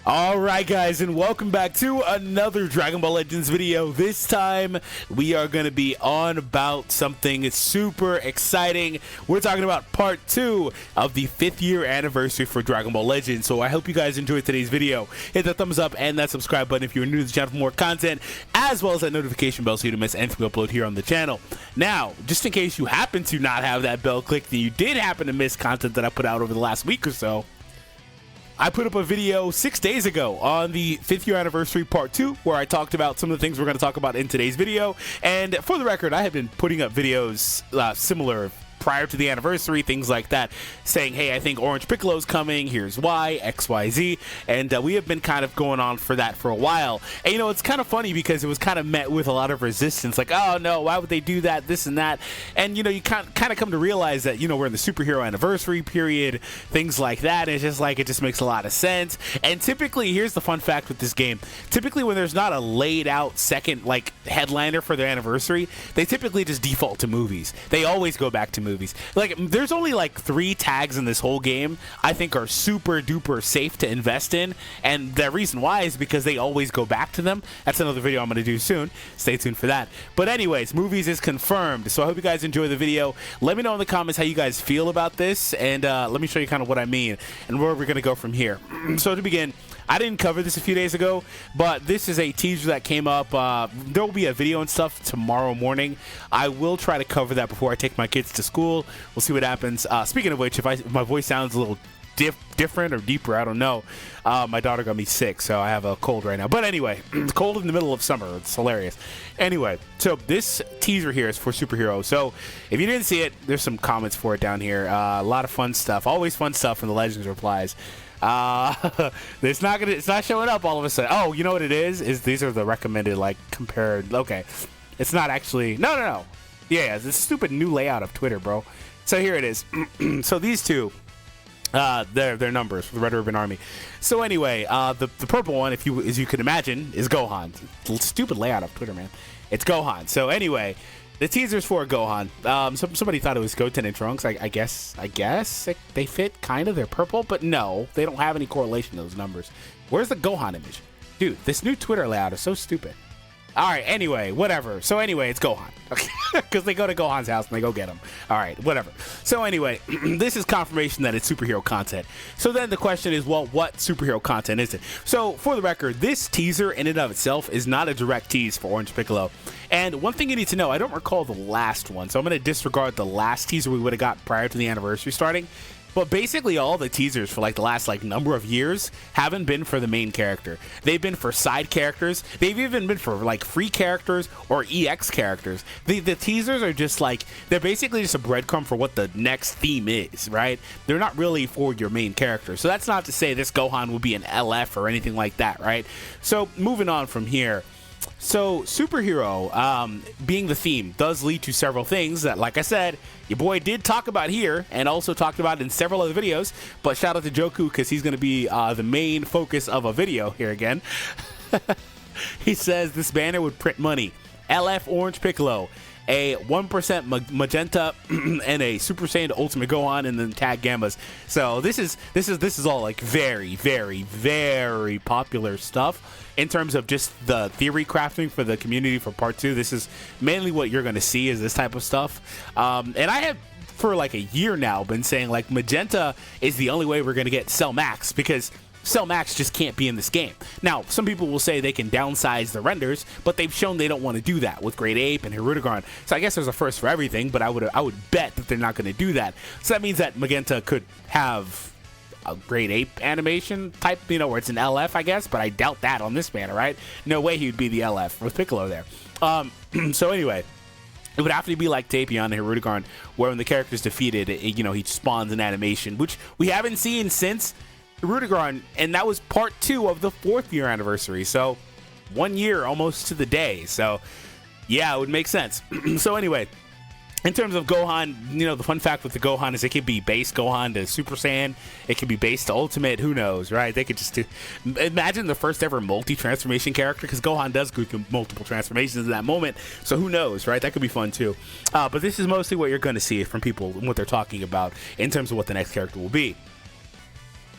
Alright guys, and welcome back to another Dragon Ball Legends video. This time we are going to be on about something super exciting. We're talking about part 2 of the 5th year anniversary for Dragon Ball Legends. So I hope you guys enjoyed today's video. Hit that thumbs up and that subscribe button if you're new to the channel for more content, as well as that notification bell so you don't miss anything we upload here on the channel. Now, just in case you happen to not have that bell clicked and you did happen to miss content that I put out over the last week or so, I put up a video 6 days ago on the 5th year anniversary part 2 where I talked about some of the things we're going to talk about in today's video. And for the record, I have been putting up videos similar prior to the anniversary, things like that, saying, hey, I think Orange Piccolo's coming, here's why, XYZ, and we have been kind of going on for that for a while. And you know, it's kind of funny because it was kind of met with a lot of resistance, like, oh no, why would they do that, this and that. And you know, you kind of come to realize that, you know, we're in the superhero anniversary period, things like that. And it's just like, it just makes a lot of sense. And typically, here's the fun fact with this game, typically when there's not a laid out second like headliner for their anniversary, they typically just default to movies. They always go back to movies. Like, there's only like 3 tags in this whole game I think are super duper safe to invest in, and the reason why is because they always go back to them. That's another video I'm going to do soon. Stay tuned for that. But anyways, movies is confirmed, so I hope you guys enjoy the video. Let me know in the comments how you guys feel about this, and let me show you kind of what I mean and where we're going to go from here. So to begin, I didn't cover this a few days ago, but this is a teaser that came up. There will be a video and stuff tomorrow morning. I will try to cover that before I take my kids to school. We'll see what happens. Speaking of which, if my voice sounds a little different or deeper, I don't know. My daughter got me sick, so I have a cold right now. But anyway, it's cold in the middle of summer. It's hilarious. Anyway, so this teaser here is for Superhero. So if you didn't see it, there's some comments for it down here. A lot of fun stuff. Always fun stuff in the Legends replies. It's not showing up all of a sudden. Oh, you know what it is these are the recommended, like, compared. Okay, it's not actually, no, yeah, this stupid new layout of Twitter, bro. So here it is. So these two, their numbers for the Red Ribbon Army. So anyway, the purple one, as you can imagine, is Gohan. Stupid layout of Twitter, man. It's Gohan. So anyway, the teaser's for Gohan. Somebody thought it was Goten and Trunks. I guess they fit kind of. They're purple, but no, they don't have any correlation to those numbers. Where's the Gohan image? Dude, this new Twitter layout is so stupid. All right, anyway, whatever. So anyway, it's Gohan. Okay, because they go to Gohan's house and they go get him. All right, whatever. So anyway, this is confirmation that it's superhero content. So then the question is, well, what superhero content is it? So for the record, this teaser in and of itself is not a direct tease for Orange Piccolo. And one thing you need to know, I don't recall the last one, so I'm going to disregard the last teaser we would have got prior to the anniversary starting. But basically all the teasers for like the last number of years haven't been for the main character. They've been for side characters. They've even been for like free characters or EX characters. The teasers are just like, they're basically just a breadcrumb for what the next theme is, right? They're not really for your main character. So that's not to say this Gohan will be an LF or anything like that, right? So moving on from here. So superhero being the theme does lead to several things that, like I said, your boy did talk about here and also talked about in several other videos. But shout out to Joku because he's going to be the main focus of a video here again. He says this banner would print money. LF Orange Piccolo, a 1% magenta, and a Super Saiyan Ultimate Gohan, and then tag Gammas. So this is all like very, very, very popular stuff in terms of just the theory crafting for the community for part 2. This is mainly what you're going to see is this type of stuff. And I have for like a year now been saying like magenta is the only way we're going to get Cell Max, because Cell Max just can't be in this game. Now, some people will say they can downsize the renders, but they've shown they don't want to do that with Great Ape and Hirudegarn. So I guess there's a first for everything, but I would bet that they're not going to do that. So that means that Magenta could have a Great Ape animation type, you know, where it's an LF, I guess, but I doubt that on this banner, right? No way he would be the LF with Piccolo there. So anyway, it would have to be like Tapion and Hirudegarn, where when the character's defeated, you know, he spawns an animation, which we haven't seen since Hirudegarn, and that was part 2 of the 4th year anniversary. So 1 year almost to the day. So yeah, it would make sense. So anyway, in terms of Gohan, you know, the fun fact with the Gohan is it could be base Gohan to Super Saiyan. It could be base to Ultimate. Who knows, right? They could just do... Imagine the first ever multi-transformation character, because Gohan does go through multiple transformations in that moment. So who knows, right? That could be fun too. But this is mostly what you're going to see from people and what they're talking about in terms of what the next character will be.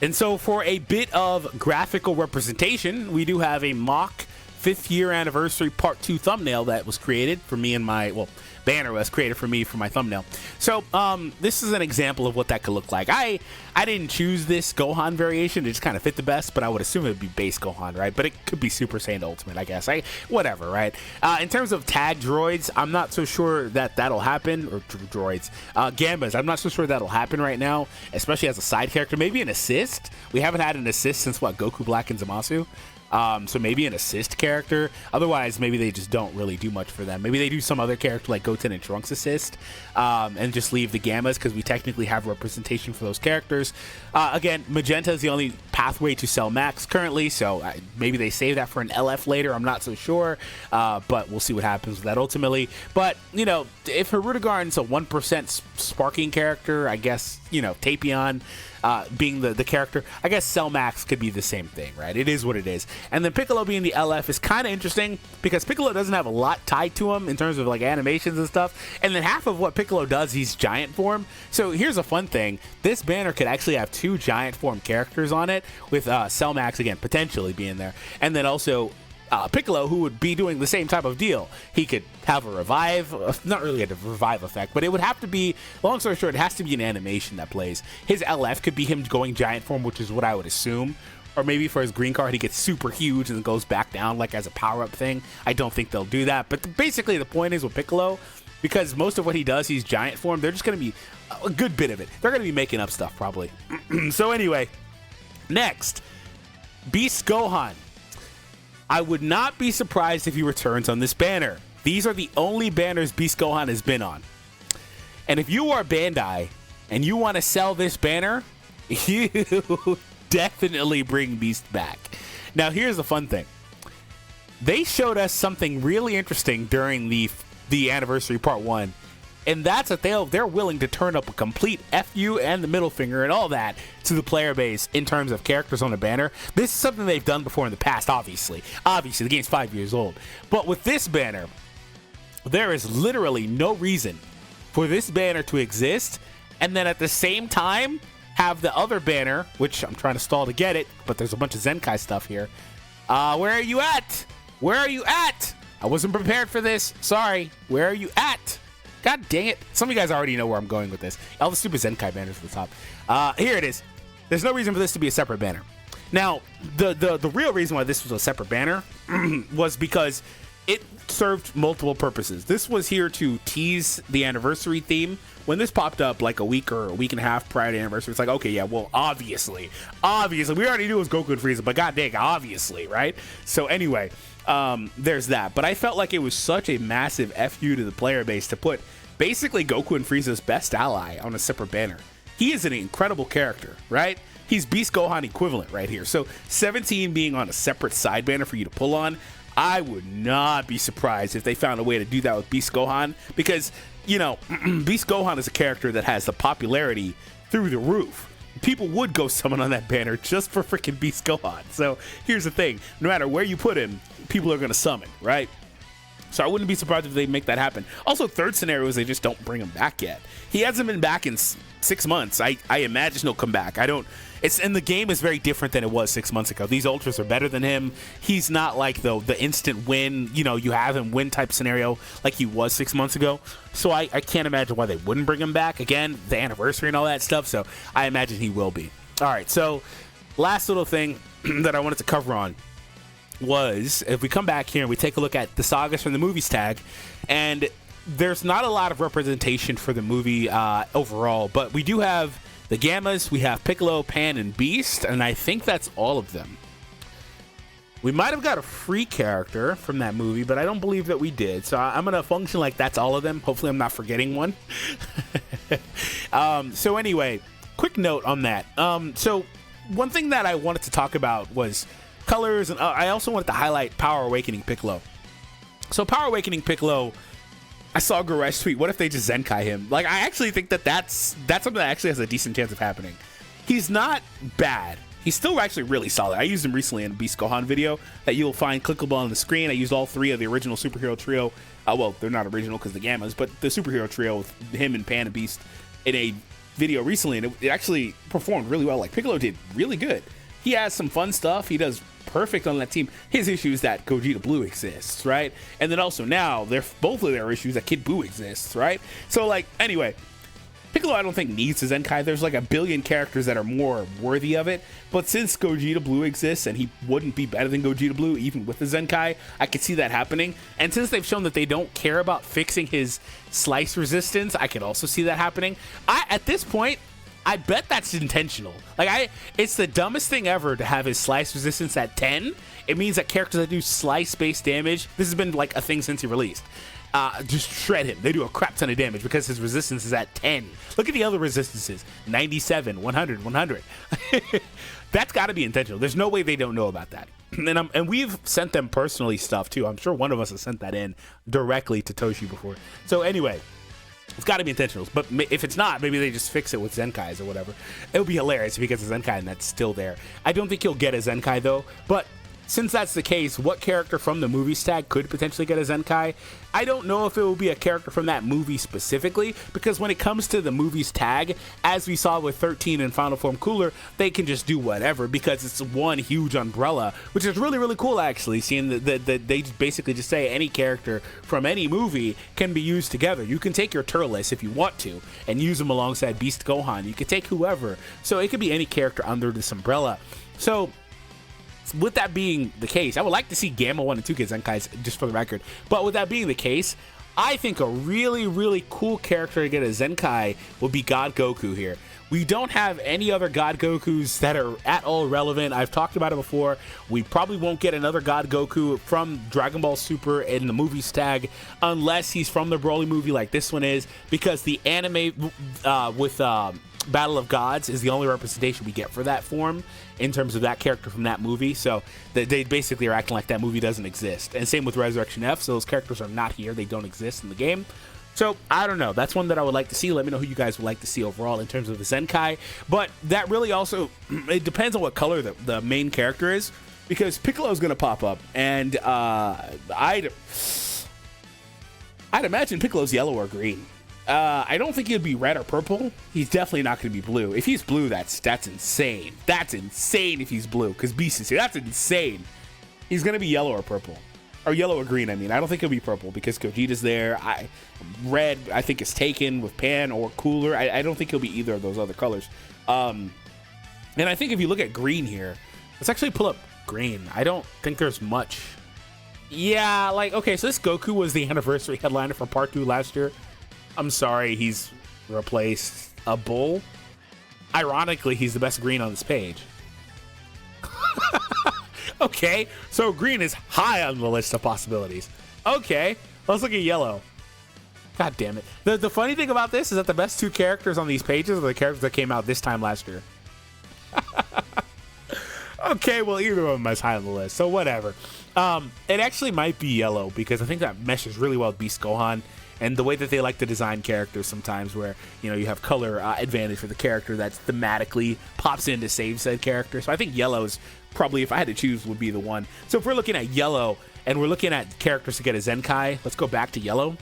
And so for a bit of graphical representation, we do have a mock 5th year anniversary part 2 thumbnail that was created for me and my, well, banner was created for me for my thumbnail. So this is an example of what that could look like. I didn't choose this Gohan variation. It just kind of fit the best, but I would assume it would be base Gohan, right? But it could be Super Saiyan Ultimate, I guess. Whatever, right? In terms of tag droids, I'm not so sure that that'll happen, or droids. Gambas, I'm not so sure that'll happen right now, especially as a side character. Maybe an assist. We haven't had an assist since, what, Goku Black and Zamasu? So maybe an assist character. Otherwise, maybe they just don't really do much for them. Maybe they do some other character like Goten and Trunks assist, and just leave the Gammas, because we technically have representation for those characters. Again, Magenta is the only pathway to Cell Max currently, so maybe they save that for an LF later. I'm not so sure, but we'll see what happens with that ultimately. But, you know, if Hirudegarn's a 1% sparking character, I guess, you know, Tapion being the character, I guess Cell Max could be the same thing, right? It is what it is. And then Piccolo being the LF is kind of interesting, because Piccolo doesn't have a lot tied to him in terms of like animations and stuff. And then half of what Piccolo does, he's giant form. So here's a fun thing. This banner could actually have 2 giant form characters on it, with Cell Max, again, potentially being there. And then also Piccolo, who would be doing the same type of deal. He could have a revive, not really a revive effect, but it would have to be, long story short, it has to be an animation that plays. His LF could be him going giant form, which is what I would assume. Or maybe for his green card, he gets super huge and then goes back down like as a power-up thing. I don't think they'll do that. But basically the point is with Piccolo, because most of what he does, he's giant form, they're just going to be, a good bit of it, they're going to be making up stuff probably. So anyway, next, Beast Gohan. I would not be surprised if he returns on this banner. These are the only banners Beast Gohan has been on. And if you are Bandai and you want to sell this banner, you definitely bring Beast back. Now, here's the fun thing. They showed us something really interesting during the anniversary part 1. And that's that they're willing to turn up a complete FU and the middle finger and all that to the player base in terms of characters on the banner. This is something they've done before in the past, obviously. Obviously, the game's 5 years old. But with this banner, there is literally no reason for this banner to exist, and then at the same time have the other banner, which I'm trying to stall to get it, but there's a bunch of Zenkai stuff here. Where are you at? Where are you at? I wasn't prepared for this. Sorry. Where are you at? God dang it. Some of you guys already know where I'm going with this. All the stupid Zenkai banners at the top. Here it is. There's no reason for this to be a separate banner. Now, the real reason why this was a separate banner was because it served multiple purposes. This was here to tease the anniversary theme. When this popped up like a week or a week and a half prior to the anniversary, it's like, okay, yeah, well, obviously, we already knew it was Goku and Frieza, but god dang, obviously, right? So anyway, there's that. But I felt like it was such a massive FU to the player base to put basically Goku and Frieza's best ally on a separate banner. He is an incredible character, right? He's Beast Gohan equivalent right here. So 17 being on a separate side banner for you to pull on, I would not be surprised if they found a way to do that with Beast Gohan, because, you know, Beast Gohan is a character that has the popularity through the roof. People would go summon on that banner just for freaking Beast Gohan. So here's the thing. No matter where you put him, people are going to summon, right? So I wouldn't be surprised if they make that happen. Also, third scenario is they just don't bring him back yet. He hasn't been back in 6 months. I imagine he'll come back. And the game is very different than it was 6 months ago. These ultras are better than him. He's not like the instant win, you know, you have him win type scenario like he was 6 months ago. So I can't imagine why they wouldn't bring him back. Again, the anniversary and all that stuff. So I imagine he will be. All right, so last little thing that I wanted to cover on was, if we come back here and we take a look at the sagas from the movies tag, and there's not a lot of representation for the movie overall, but we do have the Gammas, we have Piccolo, Pan, and Beast, and I think that's all of them. We might have got a free character from that movie, but I don't believe that we did, so I'm going to function like that's all of them. Hopefully I'm not forgetting one. So anyway, quick note on that. So one thing that I wanted to talk about was colors, and I also wanted to highlight Power Awakening Piccolo. So Power Awakening Piccolo, I saw Goresh tweet, what if they just Zenkai him? Like, I actually think that's something that actually has a decent chance of happening. He's not bad. He's still actually really solid. I used him recently in a Beast Gohan video that you'll find clickable on the screen. I used all 3 of the original superhero trio. Well, they're not original because the Gammas, but the superhero trio with him and Pan and Beast in a video recently, and it actually performed really well. Like, Piccolo did really good. He has some fun stuff. He does perfect on that team. His issue is that Gogeta Blue exists, right? And then also now, both of their issues that Kid Buu exists, right? So, like, anyway, Piccolo I don't think needs a Zenkai. There's like a billion characters that are more worthy of it. But since Gogeta Blue exists, and he wouldn't be better than Gogeta Blue even with the Zenkai, I could see that happening. And since they've shown that they don't care about fixing his slice resistance, I could also see that happening. At this point, I bet that's intentional. Like, it's the dumbest thing ever to have his slice resistance at 10. It means that characters that do slice-based damage, this has been like a thing since he released, just shred him. They do a crap ton of damage because his resistance is at 10. Look at the other resistances: 97, 100, 100. That's got to be intentional. There's no way they don't know about that. And we've sent them personally stuff too. I'm sure one of us has sent that in directly to Toshi before. So anyway, it's got to be intentional. But if it's not, maybe they just fix it with Zenkais or whatever. It would be hilarious if he gets a Zenkai and that's still there. I don't think he'll get a Zenkai though, but since that's the case, what character from the movies tag could potentially get a Zenkai? I don't know if it will be a character from that movie specifically, because when it comes to the movies tag, as we saw with 13 and Final Form Cooler, they can just do whatever because it's one huge umbrella, which is really, really cool actually, seeing that they basically just say any character from any movie can be used together. You can take your Turles if you want to and use them alongside Beast Gohan. You can take whoever. So it could be any character under this umbrella. So with that being the case, I would like to see Gamma 1 and 2 get Zenkais, just for the record. But with that being the case, I think a really, really cool character to get a Zenkai would be God Goku here. We don't have any other God Gokus that are at all relevant. I've talked about it before. We probably won't get another God Goku from Dragon Ball Super in the movies tag unless he's from the Broly movie like this one is, because the anime with Battle of Gods is the only representation we get for that form in terms of that character from that movie. So they basically are acting like that movie doesn't exist. And same with Resurrection F. So those characters are not here. They don't exist in the game. So I don't know. That's one that I would like to see. Let me know who you guys would like to see overall in terms of the Zenkai. But that really also, it depends on what color the main character is, because Piccolo is going to pop up. And I'd imagine Piccolo's yellow or green. I don't think he'd be red or purple. He's definitely not going to be blue. If he's blue, that's insane. That's insane if he's blue, because Beast is here. That's insane. He's going to be yellow or purple. Or yellow or green, I mean. I don't think he'll be purple because Gogeta's there. Red, I think, is taken with Pan or Cooler. I don't think he'll be either of those other colors. And I think if you look at green here, let's actually pull up green. I don't think there's much. Yeah, like, okay, so this Goku was the anniversary headliner for Part 2 last year. I'm sorry, he's replaced a bull. Ironically, he's the best green on this page. Okay, so green is high on the list of possibilities. Okay, let's look at yellow. God damn it. The funny thing about this is that the best two characters on these pages are the characters that came out this time last year. Okay, well, either of them is high on the list, so whatever. It actually might be yellow because I think that meshes really well with Beast Gohan. And the way that they like to design characters sometimes, where, you know, you have color advantage for the character that thematically pops in to save said character. So I think yellow is probably, if I had to choose, would be the one. So if we're looking at yellow and we're looking at characters to get a Zenkai, let's go back to yellow.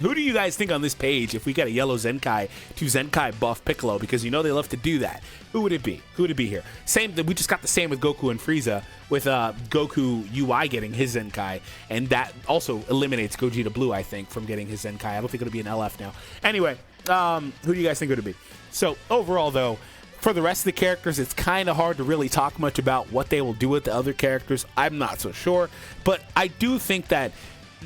Who do you guys think on this page, if we get a yellow Zenkai, to Zenkai buff Piccolo? Because you know they love to do that. Who would it be? Who would it be here? Same. We just got the same with Goku and Frieza, with Goku UI getting his Zenkai, and that also eliminates Gogeta Blue, I think, from getting his Zenkai. I don't think it'll be an LF now. Anyway, who do you guys think it would be? So overall, though, for the rest of the characters, it's kind of hard to really talk much about what they will do with the other characters. I'm not so sure, but I do think that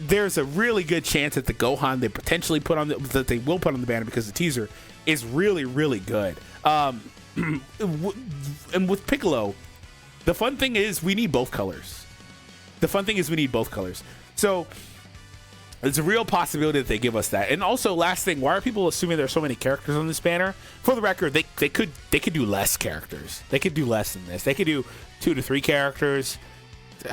there's a really good chance that the Gohan they potentially put on that they will put on the banner, because the teaser is really, really good. And with Piccolo, the fun thing is we need both colors. So it's a real possibility that they give us that. And also, last thing, why are people assuming there's so many characters on this banner? For the record, they could do less characters. They could do less than this. They could do 2 to 3 characters.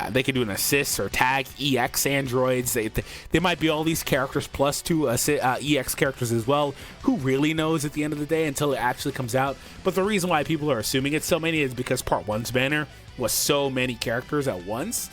They could do an assist or tag EX androids. They might be all these characters plus 2 EX characters as well. Who really knows at the end of the day until it actually comes out? But the reason why people are assuming it's so many is because Part 1's banner was so many characters at once,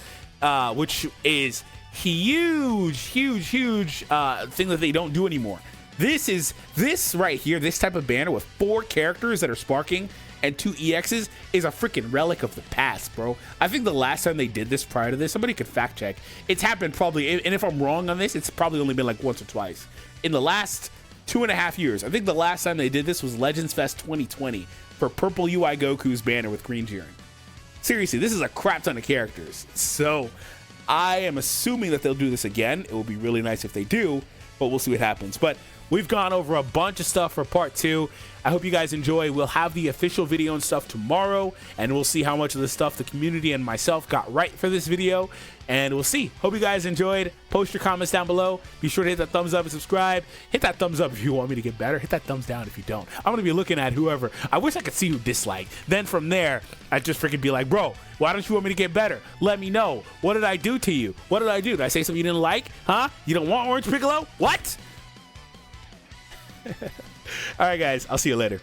which is huge thing that they don't do anymore. This right here, this type of banner with 4 characters that are sparking and 2 EXs is a freaking relic of the past, bro. I think the last time they did this prior to this, somebody could fact check. It's happened probably, and if I'm wrong on this, it's probably only been like once or twice. In the last 2.5 years, I think the last time they did this was Legends Fest 2020 for Purple UI Goku's banner with green cheering. Seriously, this is a crap ton of characters. So I am assuming that they'll do this again. It will be really nice if they do, but we'll see what happens. But we've gone over a bunch of stuff for part 2. I hope you guys enjoy. We'll have the official video and stuff tomorrow, and we'll see how much of the stuff the community and myself got right for this video, and we'll see. Hope you guys enjoyed. Post your comments down below. Be sure to hit that thumbs up and subscribe. Hit that thumbs up if you want me to get better. Hit that thumbs down if you don't. I'm going to be looking at whoever. I wish I could see who disliked. Then from there, I'd just freaking be like, bro, why don't you want me to get better? Let me know. What did I do to you? What did I do? Did I say something you didn't like? Huh? You don't want Orange Piccolo? What? All right, guys. I'll see you later.